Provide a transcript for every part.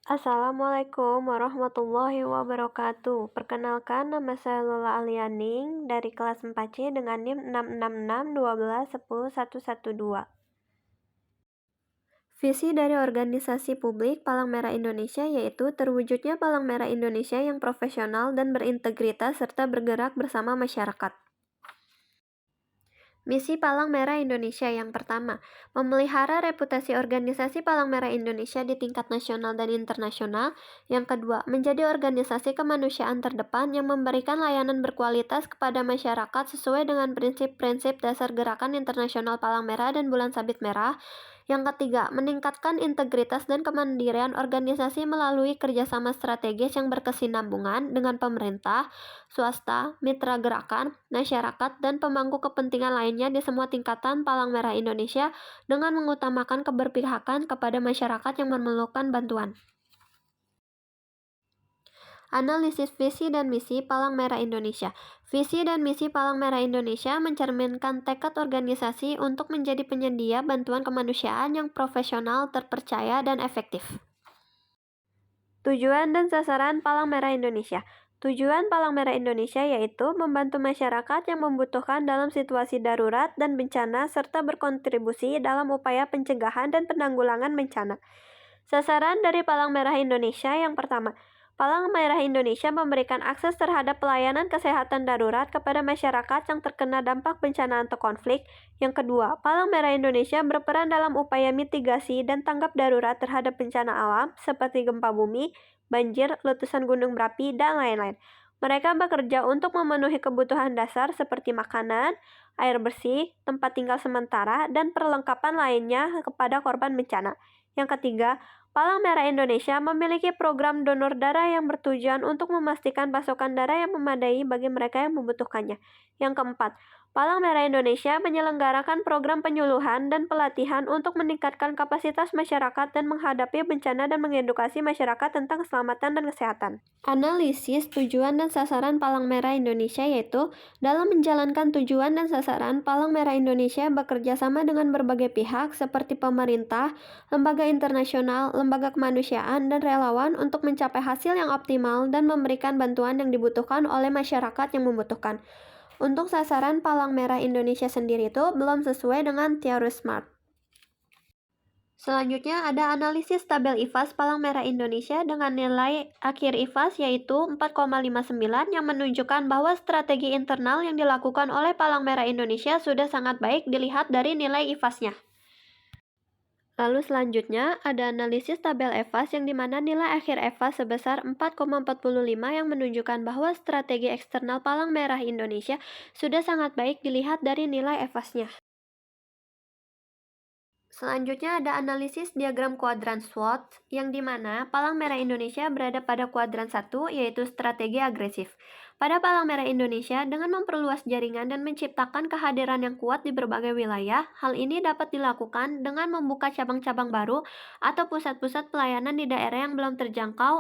Assalamualaikum warahmatullahi wabarakatuh. Perkenalkan, nama saya Lola Alianing dari kelas 4C dengan NIM 66612111112. Visi dari organisasi publik Palang Merah Indonesia yaitu terwujudnya Palang Merah Indonesia yang profesional dan berintegritas serta bergerak bersama masyarakat. Misi Palang Merah Indonesia yang pertama, memelihara reputasi organisasi Palang Merah Indonesia di tingkat nasional dan internasional. Yang kedua, menjadi organisasi kemanusiaan terdepan yang memberikan layanan berkualitas kepada masyarakat sesuai dengan prinsip-prinsip dasar Gerakan Internasional Palang Merah dan Bulan Sabit Merah. Yang ketiga, meningkatkan integritas dan kemandirian organisasi melalui kerjasama strategis yang berkesinambungan dengan pemerintah, swasta, mitra gerakan, masyarakat, dan pemangku kepentingan lainnya di semua tingkatan Palang Merah Indonesia dengan mengutamakan keberpihakan kepada masyarakat yang memerlukan bantuan. Analisis visi dan misi Palang Merah Indonesia. Visi dan misi Palang Merah Indonesia mencerminkan tekad organisasi untuk menjadi penyedia bantuan kemanusiaan yang profesional, terpercaya, dan efektif. Tujuan dan sasaran Palang Merah Indonesia. Tujuan Palang Merah Indonesia yaitu membantu masyarakat yang membutuhkan dalam situasi darurat dan bencana serta berkontribusi dalam upaya pencegahan dan penanggulangan bencana. Sasaran dari Palang Merah Indonesia yang pertama, Palang Merah Indonesia memberikan akses terhadap pelayanan kesehatan darurat kepada masyarakat yang terkena dampak bencana atau konflik. Yang kedua, Palang Merah Indonesia berperan dalam upaya mitigasi dan tanggap darurat terhadap bencana alam seperti gempa bumi, banjir, letusan gunung berapi, dan lain-lain. Mereka bekerja untuk memenuhi kebutuhan dasar seperti makanan, air bersih, tempat tinggal sementara, dan perlengkapan lainnya kepada korban bencana. Yang ketiga, Palang Merah Indonesia memiliki program donor darah yang bertujuan untuk memastikan pasokan darah yang memadai bagi mereka yang membutuhkannya. Yang keempat, Palang Merah Indonesia menyelenggarakan program penyuluhan dan pelatihan untuk meningkatkan kapasitas masyarakat dan menghadapi bencana dan mengedukasi masyarakat tentang keselamatan dan kesehatan. Analisis tujuan dan sasaran Palang Merah Indonesia yaitu dalam menjalankan tujuan dan sasaran Palang Merah Indonesia bekerja sama dengan berbagai pihak seperti pemerintah, lembaga internasional, lembaga kemanusiaan, dan relawan untuk mencapai hasil yang optimal dan memberikan bantuan yang dibutuhkan oleh masyarakat yang membutuhkan. Untuk sasaran Palang Merah Indonesia sendiri itu belum sesuai dengan teori SMART. Selanjutnya ada analisis tabel IFAS Palang Merah Indonesia dengan nilai akhir IFAS yaitu 4,59 yang menunjukkan bahwa strategi internal yang dilakukan oleh Palang Merah Indonesia sudah sangat baik dilihat dari nilai IFAS-nya. Lalu selanjutnya ada analisis tabel EVAS yang dimana nilai akhir EVAS sebesar 4,45 yang menunjukkan bahwa strategi eksternal Palang Merah Indonesia sudah sangat baik dilihat dari nilai EVAS-nya. Selanjutnya ada analisis diagram kuadran SWOT yang dimana Palang Merah Indonesia berada pada kuadran 1 yaitu strategi agresif. Pada Palang Merah Indonesia dengan memperluas jaringan dan menciptakan kehadiran yang kuat di berbagai wilayah, hal ini dapat dilakukan dengan membuka cabang-cabang baru atau pusat-pusat pelayanan di daerah yang belum terjangkau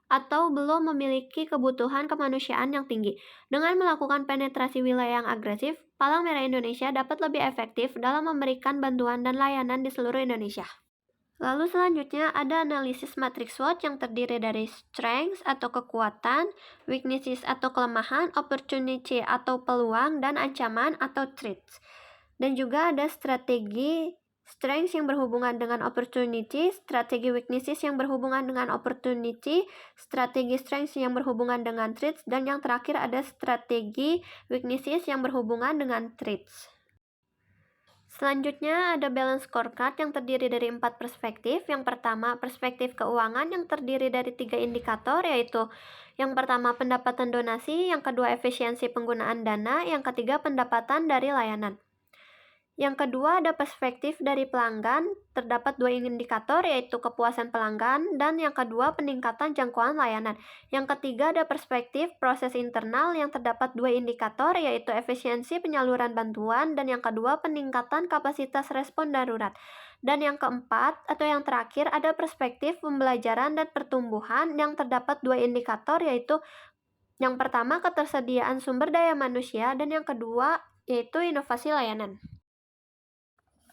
atau belum memiliki kebutuhan kemanusiaan yang tinggi. Dengan melakukan penetrasi wilayah yang agresif, Palang Merah Indonesia dapat lebih efektif dalam memberikan bantuan dan layanan di seluruh Indonesia. Lalu selanjutnya ada analisis matriks SWOT yang terdiri dari strengths atau kekuatan, weaknesses atau kelemahan, opportunity atau peluang, dan ancaman atau threats. Dan juga ada strategi strengths yang berhubungan dengan opportunity, strategi weaknesses yang berhubungan dengan opportunity, strategi strengths yang berhubungan dengan threats, dan yang terakhir ada strategi weaknesses yang berhubungan dengan threats. Selanjutnya ada balance scorecard yang terdiri dari 4 perspektif. Yang pertama, perspektif keuangan yang terdiri dari 3 indikator yaitu yang pertama pendapatan donasi, yang kedua efisiensi penggunaan dana, yang ketiga pendapatan dari layanan. Yang kedua ada perspektif dari pelanggan, terdapat 2 indikator yaitu kepuasan pelanggan dan yang kedua peningkatan jangkauan layanan. Yang ketiga ada perspektif proses internal yang terdapat 2 indikator yaitu efisiensi penyaluran bantuan dan yang kedua peningkatan kapasitas respon darurat. Dan yang keempat atau yang terakhir ada perspektif pembelajaran dan pertumbuhan yang terdapat 2 indikator yaitu yang pertama ketersediaan sumber daya manusia dan yang kedua yaitu inovasi layanan.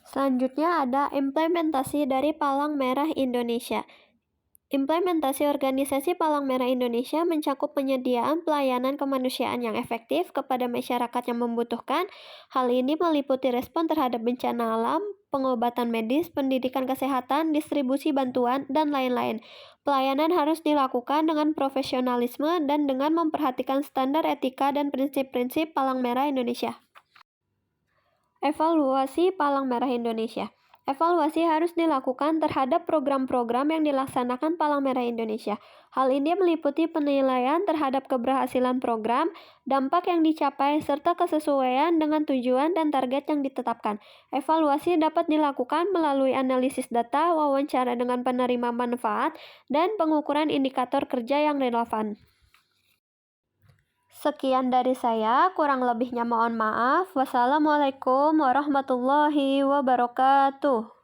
Selanjutnya ada implementasi dari Palang Merah Indonesia. Implementasi organisasi Palang Merah Indonesia mencakup penyediaan pelayanan kemanusiaan yang efektif kepada masyarakat yang membutuhkan. Hal ini meliputi respon terhadap bencana alam, pengobatan medis, pendidikan kesehatan, distribusi bantuan, dan lain-lain. Pelayanan harus dilakukan dengan profesionalisme dan dengan memperhatikan standar etika dan prinsip-prinsip Palang Merah Indonesia. Evaluasi Palang Merah Indonesia. Evaluasi harus dilakukan terhadap program-program yang dilaksanakan Palang Merah Indonesia. Hal ini meliputi penilaian terhadap keberhasilan program, dampak yang dicapai, serta kesesuaian dengan tujuan dan target yang ditetapkan. Evaluasi dapat dilakukan melalui analisis data, wawancara dengan penerima manfaat, dan pengukuran indikator kerja yang relevan. Sekian dari saya, kurang lebihnya mohon maaf. Wassalamualaikum warahmatullahi wabarakatuh.